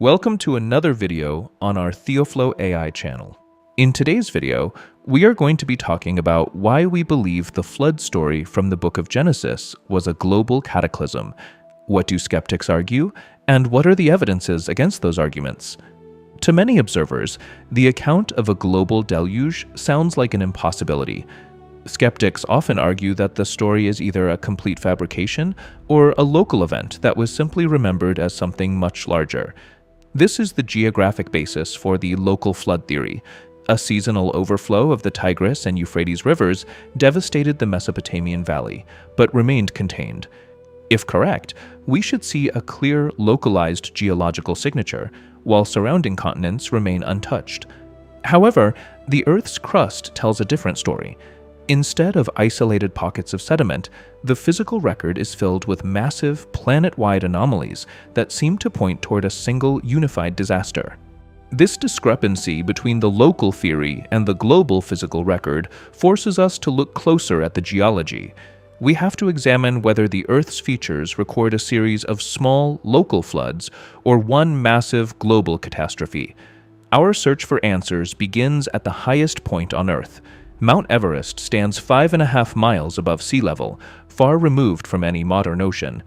Welcome to another video on our TheoflowAI channel. In today's video, we are going to be talking about why we believe the flood story from the book of Genesis was a global cataclysm. What do skeptics argue, and what are the evidences against those arguments? To many observers, the account of a global deluge sounds like an impossibility. Skeptics often argue that the story is either a complete fabrication or a local event that was simply remembered as something much larger. This is the geographic basis for the local flood theory. A seasonal overflow of the Tigris and Euphrates rivers devastated the Mesopotamian valley, but remained contained. If correct, we should see a clear, localized geological signature, while surrounding continents remain untouched. However, the Earth's crust tells a different story. Instead of isolated pockets of sediment, the physical record is filled with massive, planet-wide anomalies that seem to point toward a single, unified disaster. This discrepancy between the local theory and the global physical record forces us to look closer at the geology. We have to examine whether the Earth's features record a series of small, local floods or one massive, global catastrophe. Our search for answers begins at the highest point on Earth. Mount Everest stands 5.5 miles above sea level, far removed from any modern ocean.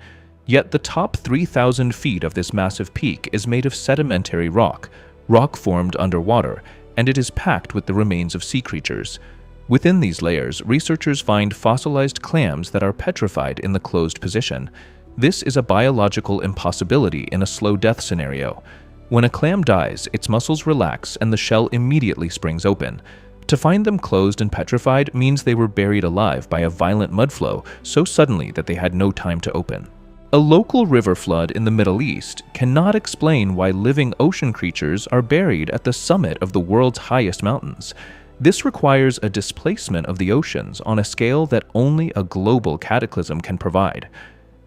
Yet the top 3,000 feet of this massive peak is made of sedimentary rock formed underwater, and it is packed with the remains of sea creatures. Within these layers, researchers find fossilized clams that are petrified in the closed position. This is a biological impossibility in a slow death scenario. When a clam dies, its muscles relax and the shell immediately springs open. To find them closed and petrified means they were buried alive by a violent mudflow so suddenly that they had no time to open. A local river flood in the Middle East cannot explain why living ocean creatures are buried at the summit of the world's highest mountains. This requires a displacement of the oceans on a scale that only a global cataclysm can provide.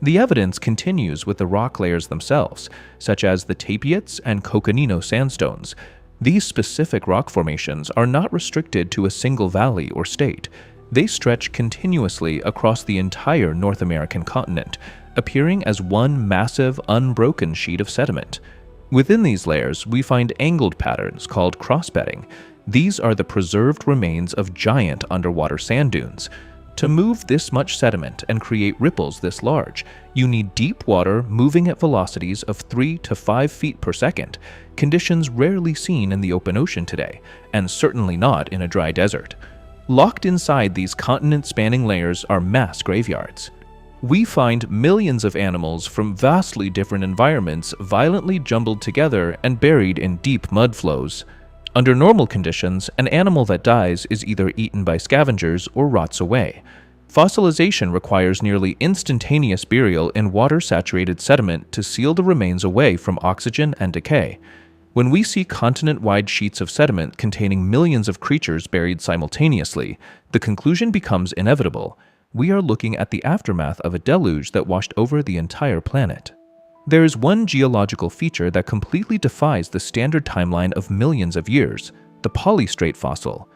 The evidence continues with the rock layers themselves, such as the Tapiates and Coconino sandstones. These specific rock formations are not restricted to a single valley or state. They stretch continuously across the entire North American continent, appearing as one massive, unbroken sheet of sediment. Within these layers, we find angled patterns called crossbedding. These are the preserved remains of giant underwater sand dunes. To move this much sediment and create ripples this large, you need deep water moving at velocities of 3 to 5 feet per second, conditions rarely seen in the open ocean today, and certainly not in a dry desert. Locked inside these continent-spanning layers are mass graveyards. We find millions of animals from vastly different environments violently jumbled together and buried in deep mud flows. Under normal conditions, an animal that dies is either eaten by scavengers or rots away. Fossilization requires nearly instantaneous burial in water-saturated sediment to seal the remains away from oxygen and decay. When we see continent-wide sheets of sediment containing millions of creatures buried simultaneously, the conclusion becomes inevitable. We are looking at the aftermath of a deluge that washed over the entire planet. There is one geological feature that completely defies the standard timeline of millions of years: the polystrate fossil.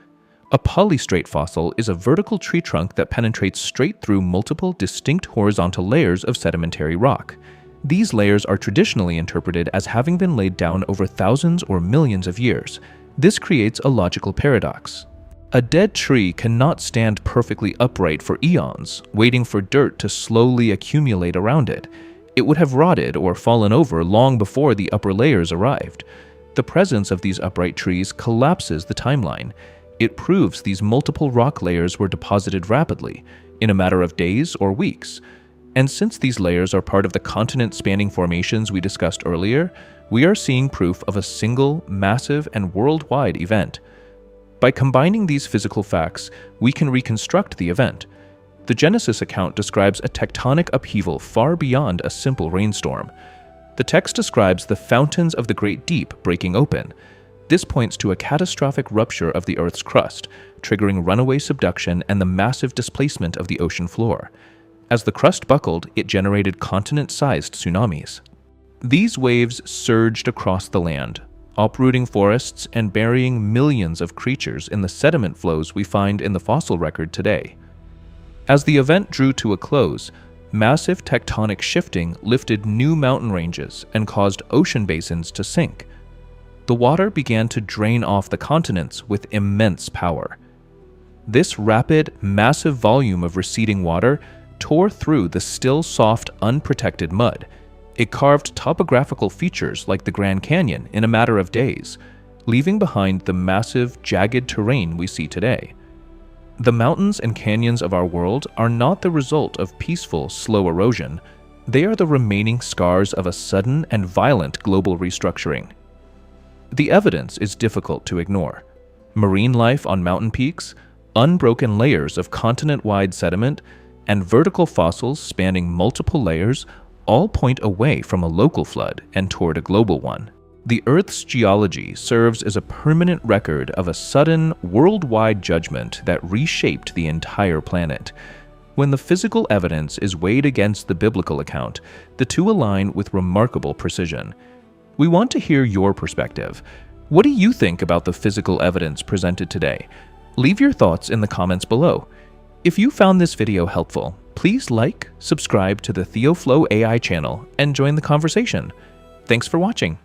A polystrate fossil is a vertical tree trunk that penetrates straight through multiple distinct horizontal layers of sedimentary rock. These layers are traditionally interpreted as having been laid down over thousands or millions of years. This creates a logical paradox. A dead tree cannot stand perfectly upright for eons, waiting for dirt to slowly accumulate around it. It would have rotted or fallen over long before the upper layers arrived. The presence of these upright trees collapses the timeline. It proves these multiple rock layers were deposited rapidly, in a matter of days or weeks. And since these layers are part of the continent-spanning formations we discussed earlier, we are seeing proof of a single, massive, and worldwide event. By combining these physical facts, we can reconstruct the event. The Genesis account describes a tectonic upheaval far beyond a simple rainstorm. The text describes the fountains of the great deep breaking open. This points to a catastrophic rupture of the Earth's crust, triggering runaway subduction and the massive displacement of the ocean floor. As the crust buckled, it generated continent-sized tsunamis. These waves surged across the land, uprooting forests and burying millions of creatures in the sediment flows we find in the fossil record today. As the event drew to a close, massive tectonic shifting lifted new mountain ranges and caused ocean basins to sink. The water began to drain off the continents with immense power. This rapid, massive volume of receding water tore through the still soft, unprotected mud. It carved topographical features like the Grand Canyon in a matter of days, leaving behind the massive, jagged terrain we see today. The mountains and canyons of our world are not the result of peaceful, slow erosion. They are the remaining scars of a sudden and violent global restructuring. The evidence is difficult to ignore. Marine life on mountain peaks, unbroken layers of continent-wide sediment, and vertical fossils spanning multiple layers all point away from a local flood and toward a global one. The Earth's geology serves as a permanent record of a sudden, worldwide judgment that reshaped the entire planet. When the physical evidence is weighed against the biblical account, the two align with remarkable precision. We want to hear your perspective. What do you think about the physical evidence presented today? Leave your thoughts in the comments below. If you found this video helpful, please like, subscribe to the TheoflowAI channel, and join the conversation. Thanks for watching.